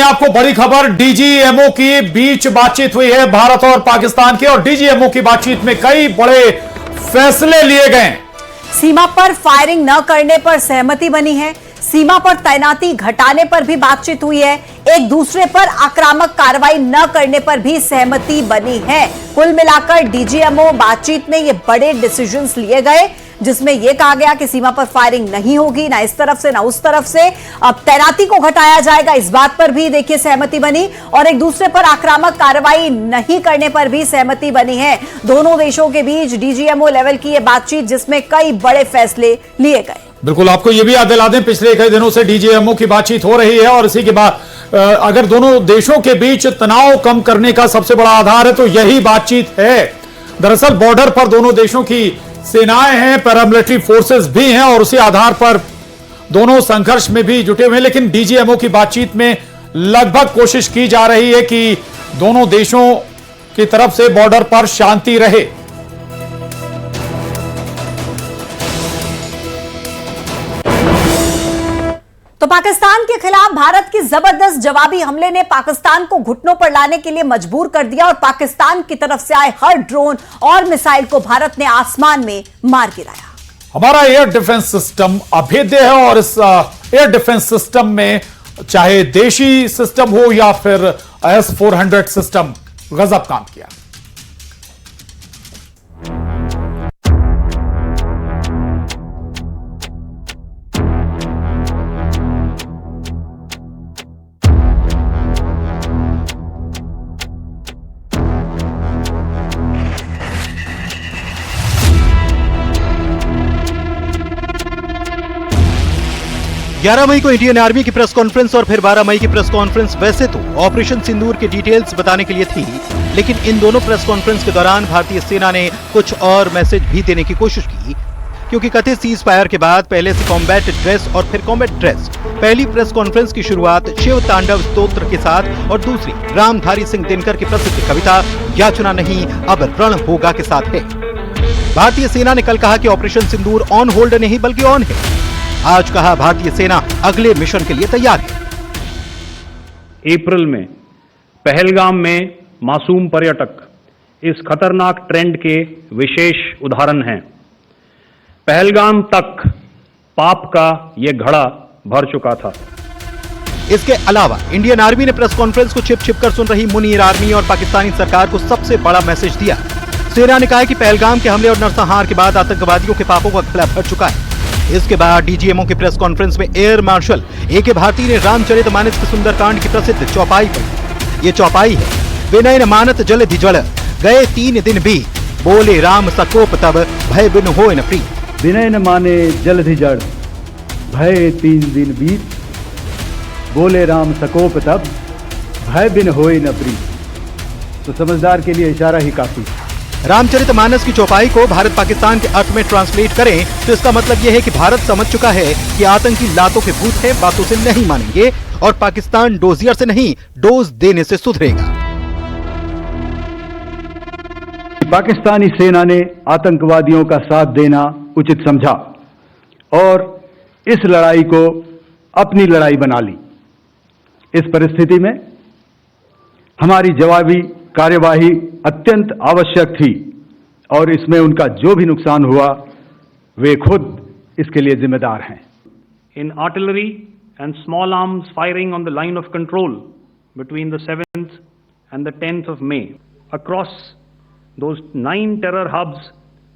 आपको बड़ी खबर, डीजीएमओ की बीच बातचीत हुई है भारत और पाकिस्तान की, और डीजीएमओ की बातचीत में कई बड़े फैसले लिए गए। सीमा पर फायरिंग न करने पर सहमति बनी है, सीमा पर तैनाती घटाने पर भी बातचीत हुई है, एक दूसरे पर आक्रामक कार्रवाई न करने पर भी सहमति बनी है। कुल मिलाकर डीजीएमओ बातचीत में ये बड़े डिसीजंस लिए गए, जिसमें यह कहा गया कि सीमा पर फायरिंग नहीं होगी, ना इस तरफ से ना उस तरफ से। अब तैनाती को घटाया जाएगा, इस बात पर भी देखिए सहमति बनी, और एक दूसरे पर आक्रामक कार्रवाई नहीं करने पर भी सहमति बनी है। दोनों देशों के बीच डीजीएमओ लेवल की यह बातचीत, जिसमें कई बड़े फैसले लिए गए। बिल्कुल, आपको यह भी याद दिला दें, पिछले कई दिनों से डीजीएमओ की बातचीत हो रही है, और इसी के बाद अगर दोनों देशों के बीच तनाव कम करने का सबसे बड़ा आधार है तो यही बातचीत है। दरअसल बॉर्डर पर दोनों देशों की सेनाएं हैं, पैरामिलिट्री फोर्सेस भी हैं, और उसी आधार पर दोनों संघर्ष में भी जुटे हुए हैं। लेकिन डीजीएमओ की बातचीत में लगभग कोशिश की जा रही है कि दोनों देशों की तरफ से बॉर्डर पर शांति रहे। तो पाकिस्तान के खिलाफ भारत की जबरदस्त जवाबी हमले ने पाकिस्तान को घुटनों पर लाने के लिए मजबूर कर दिया, और पाकिस्तान की तरफ से आए हर ड्रोन और मिसाइल को भारत ने आसमान में मार गिराया। हमारा एयर डिफेंस सिस्टम अभेद्य है, और इस एयर डिफेंस सिस्टम में चाहे देशी सिस्टम हो या फिर S-400 सिस्टम, गजब काम किया। ग्यारह मई को इंडियन आर्मी की प्रेस कॉन्फ्रेंस और फिर 12 मई की प्रेस कॉन्फ्रेंस वैसे तो ऑपरेशन सिंदूर के डिटेल्स बताने के लिए थी, लेकिन इन दोनों प्रेस कॉन्फ्रेंस के दौरान भारतीय सेना ने कुछ और मैसेज भी देने की कोशिश की, क्योंकि कथित सीज फायर के बाद पहले से कॉम्बैट ड्रेस और फिर कॉम्बैट ड्रेस। पहली प्रेस कॉन्फ्रेंस की शुरुआत शिव तांडव स्तोत्र के साथ और दूसरी रामधारी सिंह दिनकर की प्रसिद्ध कविता याचना नहीं अब रण होगा के साथ है। भारतीय सेना ने कल कहा कि ऑपरेशन सिंदूर ऑन होल्ड नहीं बल्कि ऑन है। आज कहा भारतीय सेना अगले मिशन के लिए तैयार है। अप्रैल में पहलगाम में मासूम पर्यटक इस खतरनाक ट्रेंड के विशेष उदाहरण हैं। पहलगाम तक पाप का यह घड़ा भर चुका था। इसके अलावा इंडियन आर्मी ने प्रेस कॉन्फ्रेंस को छिप छिप कर सुन रही मुनीर आर्मी और पाकिस्तानी सरकार को सबसे बड़ा मैसेज दिया। सेना ने कहा कि पहलगाम के हमले और नरसंहार के बाद आतंकवादियों के पापों का खिला भर चुका है। इसके बाद डीजीएमओ की प्रेस कॉन्फ्रेंस में एयर मार्शल ए.के. भारती ने रामचरितमानस के सुंदरकांड की प्रसिद्ध चौपाई पढ़ी। ये चौपाई है, विनय न मानत जलधि जड़, गए 3 दिन बीत, बोले राम सकोप तब, भय बिन होय न प्रीत। विनय न माने जलधि जड़, भय 3 दिन बीत, बोले राम सकोप तब, भय बिन होय न प्रीत। तो समझदार के लिए इशारा ही काफी। रामचरितमानस की चौपाई को भारत पाकिस्तान के अर्थ में ट्रांसलेट करें तो इसका मतलब यह है कि भारत समझ चुका है कि आतंकी लातों के भूत हैं, बातों से नहीं मानेंगे, और पाकिस्तान डोजियर से नहीं डोज देने से सुधरेगा। पाकिस्तानी सेना ने आतंकवादियों का साथ देना उचित समझा और इस लड़ाई को अपनी लड़ाई बना ली। इस परिस्थिति में हमारी जवाबी कार्यवाही अत्यंत आवश्यक थी, और इसमें उनका जो भी नुकसान हुआ वे खुद इसके लिए जिम्मेदार हैं। In artillery and small arms firing on the line of control between the 7th and the 10th of May, across those 9 terror hubs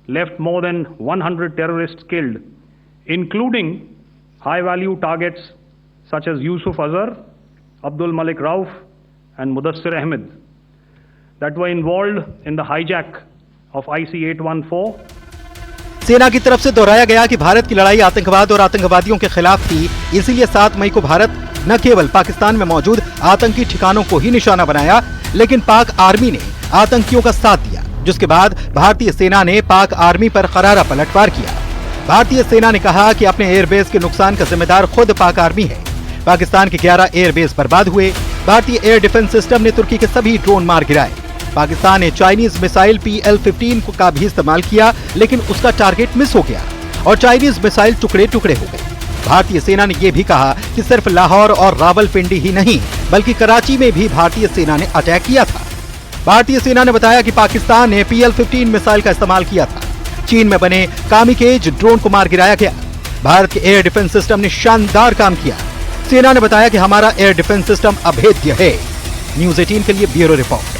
left more than 100 terrorists killed, including high-value targets such as Yusuf Azhar, Abdul Malik Rauf and Mudassir Ahmed that were involved in the hijack of IC-814. सेना की तरफ से दोहराया गया कि भारत की लड़ाई आतंकवाद और आतंकवादियों के खिलाफ थी, इसीलिए 7 मई को भारत न केवल पाकिस्तान में मौजूद आतंकी ठिकानों को ही निशाना बनाया, लेकिन पाक आर्मी ने आतंकियों का साथ दिया, जिसके बाद भारतीय सेना ने पाक आर्मी पर करारा पलटवार किया। भारतीय सेना ने कहा कि अपने एयरबेस के नुकसान का जिम्मेदार खुद पाक आर्मी है। पाकिस्तान के 11 एयरबेस बर्बाद हुए। भारतीय एयर डिफेंस सिस्टम ने तुर्की के सभी ड्रोन मार गिराए। पाकिस्तान ने चाइनीज मिसाइल PL-15 का भी इस्तेमाल किया, लेकिन उसका टारगेट मिस हो गया और चाइनीज मिसाइल टुकड़े टुकड़े हो गए। भारतीय सेना ने यह भी कहा कि सिर्फ लाहौर और रावलपिंडी ही नहीं बल्कि कराची में भी भारतीय सेना ने अटैक किया था। भारतीय सेना ने बताया कि पाकिस्तान ने PL-15 मिसाइल का इस्तेमाल किया था। चीन में बने कामिकेज ड्रोन को मार गिराया गया। भारत के एयर डिफेंस सिस्टम ने शानदार काम किया। सेना ने बताया कि हमारा एयर डिफेंस सिस्टम अभेद्य है। न्यूज़ 18 के लिए ब्यूरो रिपोर्ट।